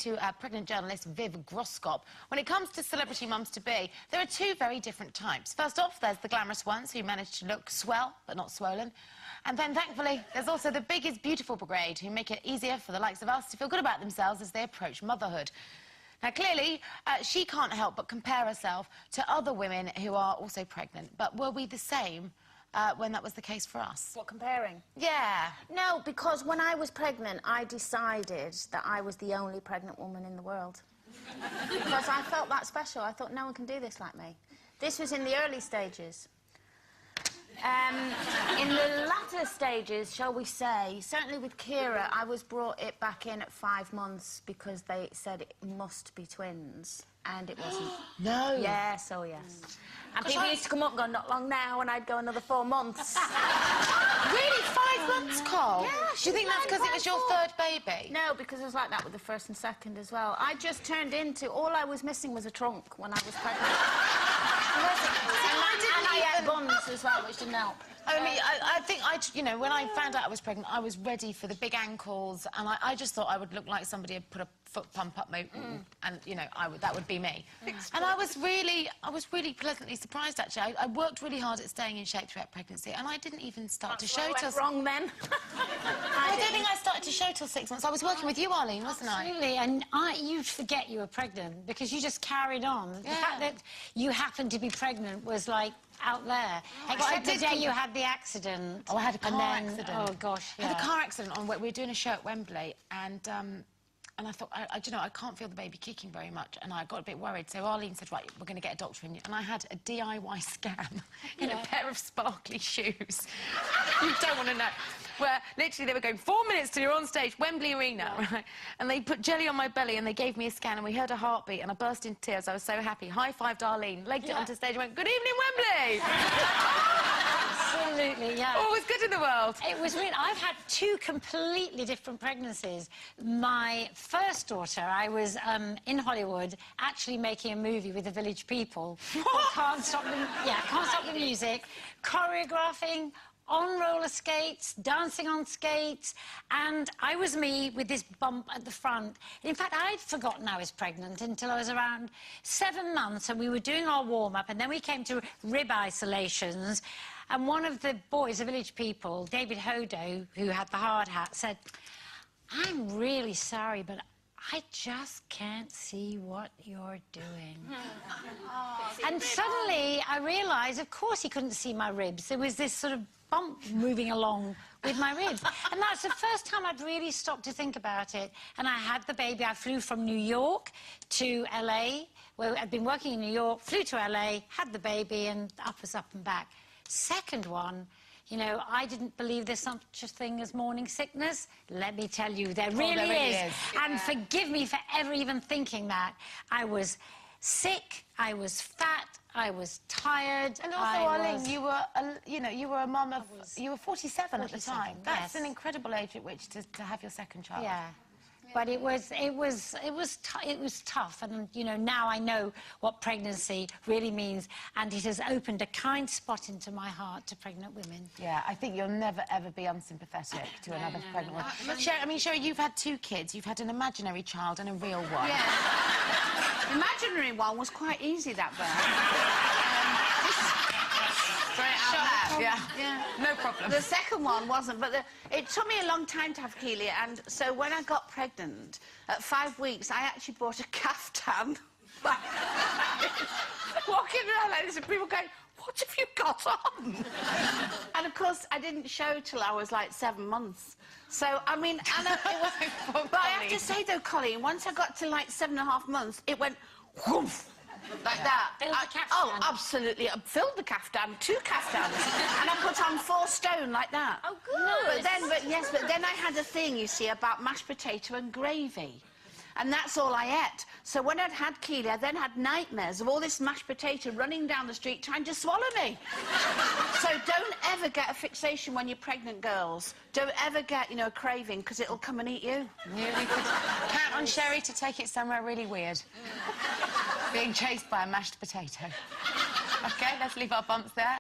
To pregnant journalist Viv Groskop. When it comes to celebrity mums-to-be, there are two very different types. First off, there's the glamorous ones who manage to look swell, but not swollen. And then, thankfully, there's also the big is beautiful brigade, who make it easier for the likes of us to feel good about themselves as they approach motherhood. Now, clearly, she can't help but compare herself to other women who are also pregnant. But were we the same when that was the case for us? What, comparing? Yeah. No, because when I was pregnant, I decided that I was the only pregnant woman in the world. Because I felt that special. I thought, no one can do this like me. This was in the early stages. In the latter stages, shall we say, certainly with Kira, I was brought it back in at 5 months because they said it must be twins. And it wasn't. No. Yes, oh yes. And people used to come up and go, not long now, and I'd go another 4 months. Really? 5 months, Cole? Yeah. Do you think that's because it was your third baby? No, because it was like that with the first and second as well. I just turned into... All I was missing was a trunk when I was pregnant. And I had buns as well, which didn't help. I mean, I think, you know, when I found out I was pregnant, I was ready for the big ankles, and I just thought I would look like somebody had put a foot pump up my... And, you know, that would be me. And I was really pleasantly surprised, actually. I worked really hard at staying in shape throughout pregnancy, and I didn't even start to show till... wrong then. I don't think I started to show till 6 months. I was working with you, Arlene, wasn't I? Absolutely, and you'd forget you were pregnant because you just carried on. The fact that you happened to be pregnant was, like, out there. Except the day you had the accident. Oh, I had a car accident. Oh, gosh, yeah. I had a car accident on... We were doing a show at Wembley, and I thought, you know, I can't feel the baby kicking very much, and I got a bit worried. So Arlene said, right, we're going to get a doctor in you. And I had a DIY scan in a pair of sparkly shoes. You don't want to know. Where literally they were going, 4 minutes till you're on stage, Wembley Arena, right? And they put jelly on my belly and they gave me a scan and we heard a heartbeat and I burst into tears. I was so happy. High-fived Arlene, legged it onto stage and went, good evening, Wembley! Absolutely, yeah. All was good in the world. It was weird. I've had 2 completely different pregnancies. My first daughter, I was in Hollywood actually making a movie with the Village People. Can't Stop the Music, choreographing, on roller skates, dancing on skates, and I was me with this bump at the front. In fact, I'd forgotten I was pregnant until I was around 7 months, and we were doing our warm-up, and then we came to rib isolations, and one of the boys, the Village People, David Hodo, who had the hard hat, said, I'm really sorry, but I just can't see what you're doing. And suddenly I realised, of course he couldn't see my ribs. There was this sort of bump moving along with my ribs. And that's the first time I'd really stopped to think about it. And I had the baby. I flew from New York to LA, where I'd been working in New York, flew to LA, had the baby, and up and back. Second one, you know, I didn't believe there's such a thing as morning sickness. Let me tell you, there really is. And forgive me for ever even thinking that. I was sick, I was fat, I was tired. And also, Arlene, you were, you know, you were a mum of... You were 47 at the time. That's an incredible age at which to have your second child. Yeah. But it was tough, and you know, now I know what pregnancy really means, and it has opened a kind spot into my heart to pregnant women. Yeah, I think you'll never ever be unsympathetic to another pregnant woman. Sherry, you've had 2 kids. You've had an imaginary child and a real one. Yeah. The imaginary one was quite easy that birth. Yeah, no problem. The second one wasn't, but it took me a long time to have Keelia, and so when I got pregnant, at 5 weeks, I actually bought a caftan. Walking around like this, and people going, what have you got on? And, of course, I didn't show till I was, like, 7 months. So, I mean, and it was... But I have to say, though, Colleen, once I got to, like, 7.5 months, it went whoof. Like that. Oh, absolutely. I filled the caftan, 2 caftans, and I put on 4 stone like that. Oh, good. But then I had a thing, you see, about mashed potato and gravy. And that's all I ate. So when I'd had Keelia, I then had nightmares of all this mashed potato running down the street trying to swallow me. So don't ever get a fixation when you're pregnant, girls. Don't ever get, you know, a craving, because it'll come and eat you. Yeah, we could count on Sherry to take it somewhere really weird. Being chased by a mashed potato. OK, let's leave our bumps there.